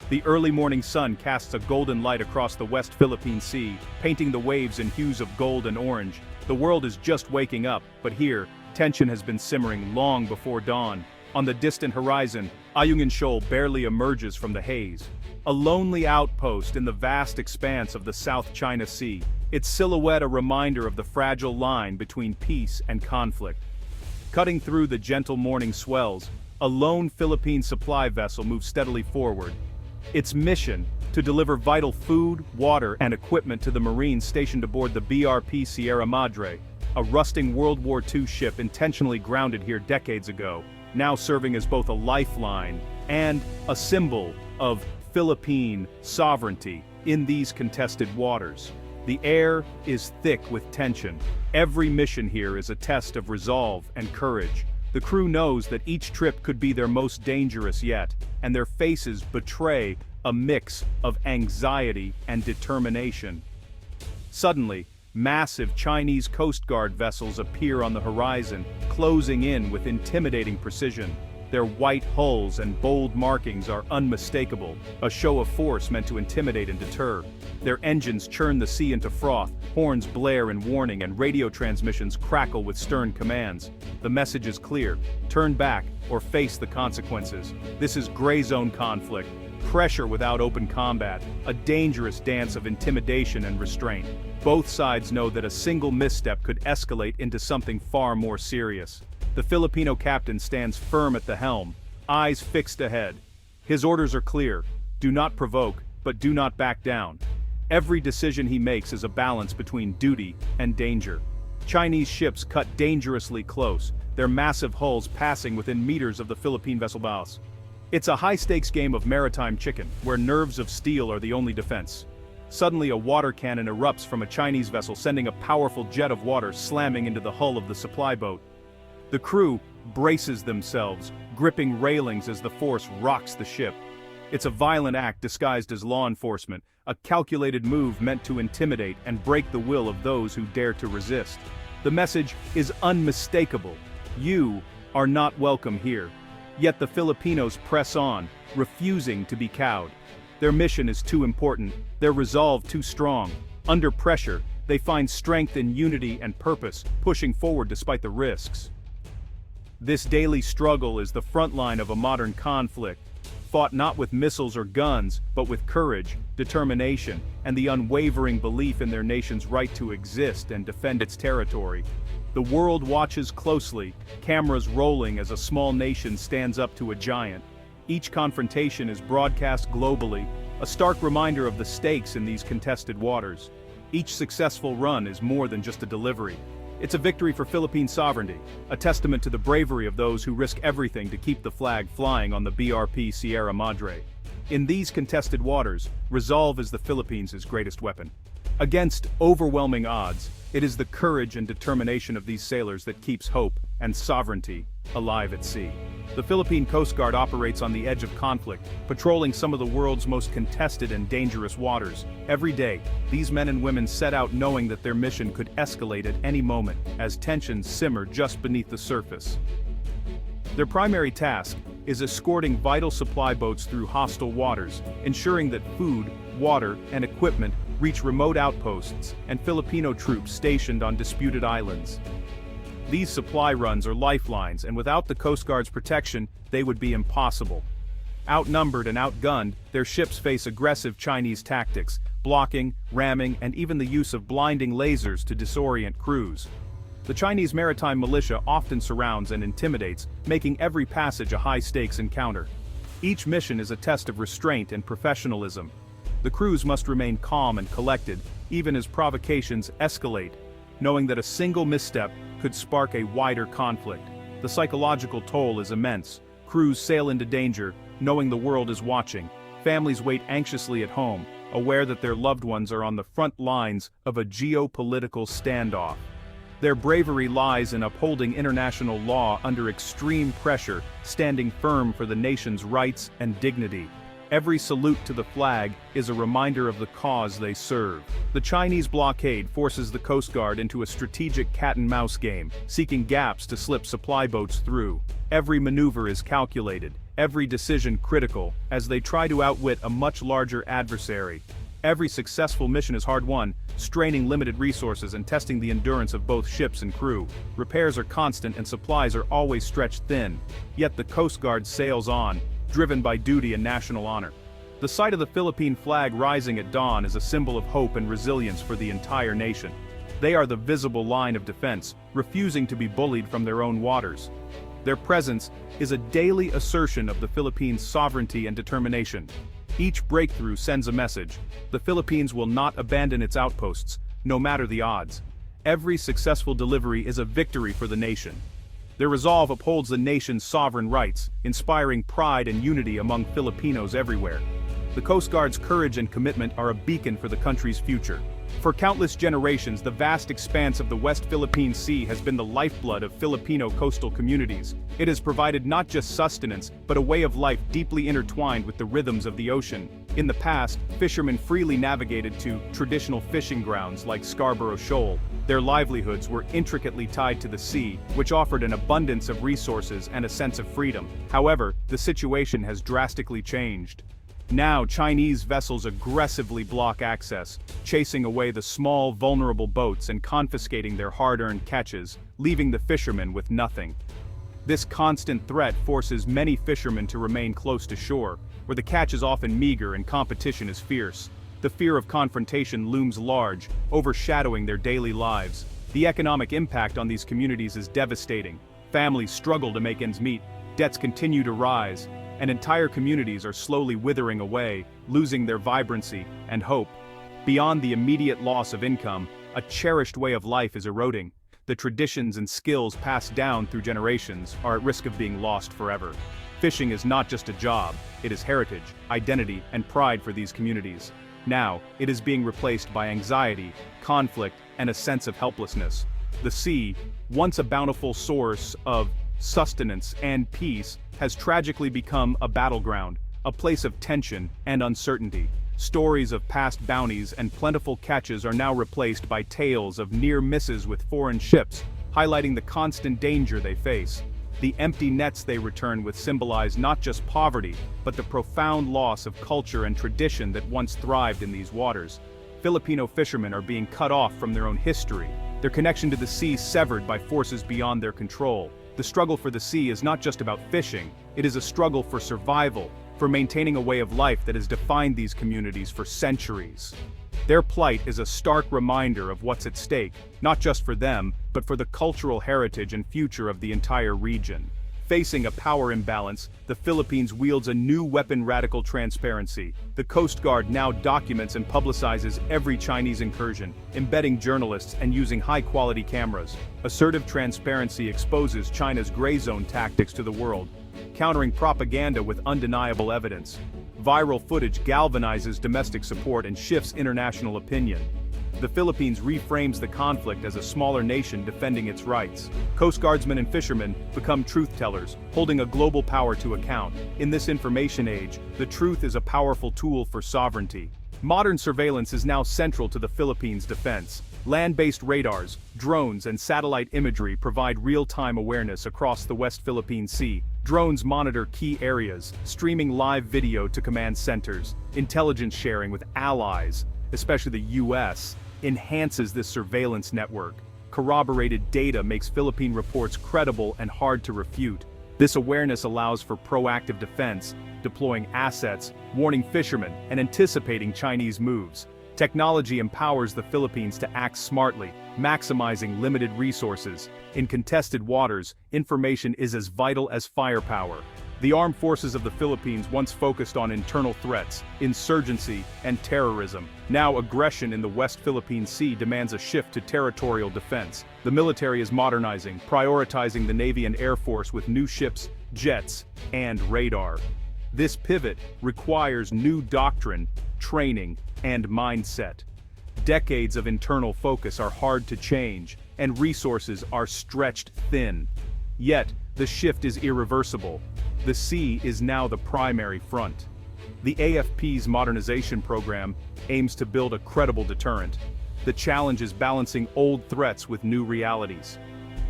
The early morning sun casts a golden light across the West Philippine Sea, painting the waves in hues of gold and orange. The world is just waking up, but here, tension has been simmering long before dawn. On the distant horizon, Ayungin Shoal barely emerges from the haze. A lonely outpost in the vast expanse of the South China Sea, its silhouette a reminder of the fragile line between peace and conflict. Cutting through the gentle morning swells, a lone Philippine supply vessel moves steadily forward. Its mission, to deliver vital food, water, and equipment to the Marines stationed aboard the BRP Sierra Madre, a rusting World War II ship intentionally grounded here decades ago, now serving as both a lifeline and a symbol of Philippine sovereignty in these contested waters. The air is thick with tension. Every mission here is a test of resolve and courage. The crew knows that each trip could be their most dangerous yet, and their faces betray a mix of anxiety and determination. Suddenly, massive Chinese Coast Guard vessels appear on the horizon, closing in with intimidating precision. Their white hulls and bold markings are unmistakable, a show of force meant to intimidate and deter. Their engines churn the sea into froth, horns blare in warning, and radio transmissions crackle with stern commands. The message is clear: turn back or face the consequences. This is gray zone conflict, pressure without open combat, a dangerous dance of intimidation and restraint. Both sides know that a single misstep could escalate into something far more serious. The Filipino captain stands firm at the helm, eyes fixed ahead. His orders are clear: do not provoke, but do not back down. Every decision he makes is a balance between duty and danger. Chinese ships cut dangerously close, their massive hulls passing within meters of the Philippine vessel bows. It's a high-stakes game of maritime chicken, where nerves of steel are the only defense. Suddenly, a water cannon erupts from a Chinese vessel, sending a powerful jet of water slamming into the hull of the supply boat. The crew braces themselves, gripping railings as the force rocks the ship. It's a violent act disguised as law enforcement, a calculated move meant to intimidate and break the will of those who dare to resist. The message is unmistakable: you are not welcome here. Yet the Filipinos press on, refusing to be cowed. Their mission is too important, their resolve too strong. Under pressure, they find strength in unity and purpose, pushing forward despite the risks. This daily struggle is the front line of a modern conflict, fought not with missiles or guns, but with courage, determination, and the unwavering belief in their nation's right to exist and defend its territory. The world watches closely, cameras rolling as a small nation stands up to a giant. Each confrontation is broadcast globally, a stark reminder of the stakes in these contested waters. Each successful run is more than just a delivery. It's a victory for Philippine sovereignty, a testament to the bravery of those who risk everything to keep the flag flying on the BRP Sierra Madre. In these contested waters, resolve is the Philippines' greatest weapon. Against overwhelming odds, it is the courage and determination of these sailors that keeps hope and sovereignty alive at sea. The Philippine Coast Guard operates on the edge of conflict, patrolling some of the world's most contested and dangerous waters. Every day, these men and women set out knowing that their mission could escalate at any moment, as tensions simmer just beneath the surface. Their primary task is escorting vital supply boats through hostile waters, ensuring that food, water, and equipment reach remote outposts and Filipino troops stationed on disputed islands. These supply runs are lifelines, and without the Coast Guard's protection, they would be impossible. Outnumbered and outgunned, their ships face aggressive Chinese tactics, blocking, ramming, and even the use of blinding lasers to disorient crews. The Chinese maritime militia often surrounds and intimidates, making every passage a high-stakes encounter. Each mission is a test of restraint and professionalism. The crews must remain calm and collected, even as provocations escalate, knowing that a single misstep could spark a wider conflict. The psychological toll is immense. Crews sail into danger, knowing the world is watching. Families wait anxiously at home, aware that their loved ones are on the front lines of a geopolitical standoff. Their bravery lies in upholding international law under extreme pressure, standing firm for the nation's rights and dignity. Every salute to the flag is a reminder of the cause they serve. The Chinese blockade forces the Coast Guard into a strategic cat-and-mouse game, seeking gaps to slip supply boats through. Every maneuver is calculated, every decision critical, as they try to outwit a much larger adversary. Every successful mission is hard-won, straining limited resources and testing the endurance of both ships and crew. Repairs are constant and supplies are always stretched thin. Yet the Coast Guard sails on, driven by duty and national honor. The sight of the Philippine flag rising at dawn is a symbol of hope and resilience for the entire nation. They are the visible line of defense, refusing to be bullied from their own waters. Their presence is a daily assertion of the Philippines' sovereignty and determination. Each breakthrough sends a message: the Philippines will not abandon its outposts, no matter the odds. Every successful delivery is a victory for the nation. Their resolve upholds the nation's sovereign rights, inspiring pride and unity among Filipinos everywhere. The Coast Guard's courage and commitment are a beacon for the country's future. For countless generations, the vast expanse of the West Philippine Sea has been the lifeblood of Filipino coastal communities. It has provided not just sustenance, but a way of life deeply intertwined with the rhythms of the ocean. In the past, fishermen freely navigated to traditional fishing grounds like Scarborough Shoal. Their livelihoods were intricately tied to the sea, which offered an abundance of resources and a sense of freedom. However, the situation has drastically changed. Now, Chinese vessels aggressively block access, chasing away the small, vulnerable boats and confiscating their hard-earned catches, leaving the fishermen with nothing. This constant threat forces many fishermen to remain close to shore, where the catch is often meager and competition is fierce. The fear of confrontation looms large, overshadowing their daily lives. The economic impact on these communities is devastating. Families struggle to make ends meet, debts continue to rise, and entire communities are slowly withering away, losing their vibrancy and hope. Beyond the immediate loss of income, a cherished way of life is eroding. The traditions and skills passed down through generations are at risk of being lost forever. Fishing is not just a job, it is heritage, identity, and pride for these communities. Now, it is being replaced by anxiety, conflict, and a sense of helplessness. The sea, once a bountiful source of sustenance and peace, has tragically become a battleground, a place of tension and uncertainty. Stories of past bounties and plentiful catches are now replaced by tales of near misses with foreign ships, highlighting the constant danger they face. The empty nets they return with symbolize not just poverty, but the profound loss of culture and tradition that once thrived in these waters. Filipino fishermen are being cut off from their own history, their connection to the sea severed by forces beyond their control. The struggle for the sea is not just about fishing, it is a struggle for survival, for maintaining a way of life that has defined these communities for centuries. Their plight is a stark reminder of what's at stake, not just for them, but for the cultural heritage and future of the entire region. Facing a power imbalance, the Philippines wields a new weapon: radical transparency. The Coast Guard now documents and publicizes every Chinese incursion, embedding journalists and using high-quality cameras. Assertive transparency exposes China's gray zone tactics to the world, countering propaganda with undeniable evidence. Viral footage galvanizes domestic support and shifts international opinion. The Philippines reframes the conflict as a smaller nation defending its rights. Coast Guardsmen and fishermen become truth-tellers, holding a global power to account. In this information age, the truth is a powerful tool for sovereignty. Modern surveillance is now central to the Philippines' defense. Land-based radars, drones, and satellite imagery provide real-time awareness across the West Philippine Sea. Drones monitor key areas, streaming live video to command centers. Intelligence sharing with allies, especially the US, enhances this surveillance network. Corroborated data makes Philippine reports credible and hard to refute. This awareness allows for proactive defense, deploying assets, warning fishermen, and anticipating Chinese moves. Technology empowers the Philippines to act smartly, maximizing limited resources. In contested waters, information is as vital as firepower. The armed forces of the Philippines once focused on internal threats, insurgency, and terrorism. Now aggression in the West Philippine Sea demands a shift to territorial defense. The military is modernizing, prioritizing the Navy and Air Force with new ships, jets, and radar. This pivot requires new doctrine, training, and mindset. Decades of internal focus are hard to change, and resources are stretched thin. Yet, the shift is irreversible. The sea is now the primary front. The AFP's modernization program aims to build a credible deterrent. The challenge is balancing old threats with new realities.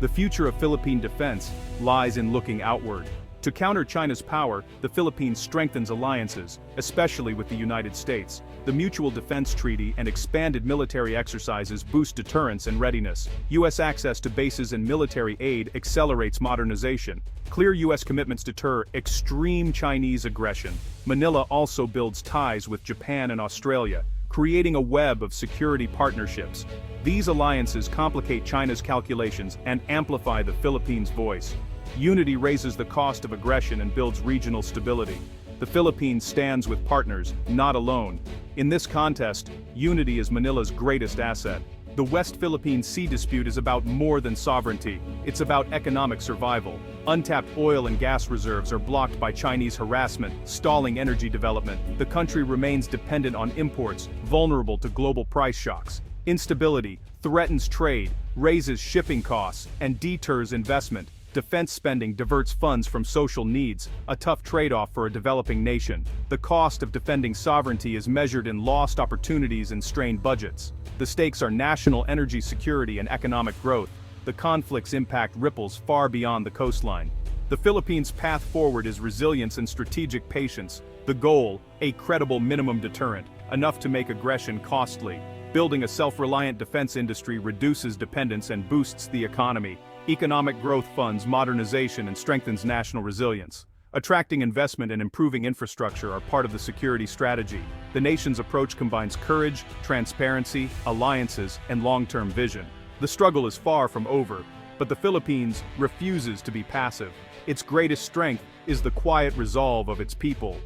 The future of Philippine defense lies in looking outward. To counter China's power, the Philippines strengthens alliances, especially with the United States. The Mutual Defense Treaty and expanded military exercises boost deterrence and readiness. U.S. access to bases and military aid accelerates modernization. Clear U.S. commitments deter extreme Chinese aggression. Manila also builds ties with Japan and Australia, creating a web of security partnerships. These alliances complicate China's calculations and amplify the Philippines' voice. Unity raises the cost of aggression and builds regional stability. The Philippines stands with partners, not alone. In this contest, unity is Manila's greatest asset. The West Philippine Sea dispute is about more than sovereignty. It's about economic survival. Untapped oil and gas reserves are blocked by Chinese harassment, stalling energy development. The country remains dependent on imports, vulnerable to global price shocks. Instability threatens trade, raises shipping costs, and deters investment. Defense spending diverts funds from social needs, a tough trade-off for a developing nation. The cost of defending sovereignty is measured in lost opportunities and strained budgets. The stakes are national energy security and economic growth. The conflict's impact ripples far beyond the coastline. The Philippines' path forward is resilience and strategic patience. The goal, a credible minimum deterrent, enough to make aggression costly. Building a self-reliant defense industry reduces dependence and boosts the economy. Economic growth funds modernization and strengthens national resilience. Attracting investment and improving infrastructure are part of the security strategy. The nation's approach combines courage, transparency, alliances, and long-term vision. The struggle is far from over, but the Philippines refuses to be passive. Its greatest strength is the quiet resolve of its people.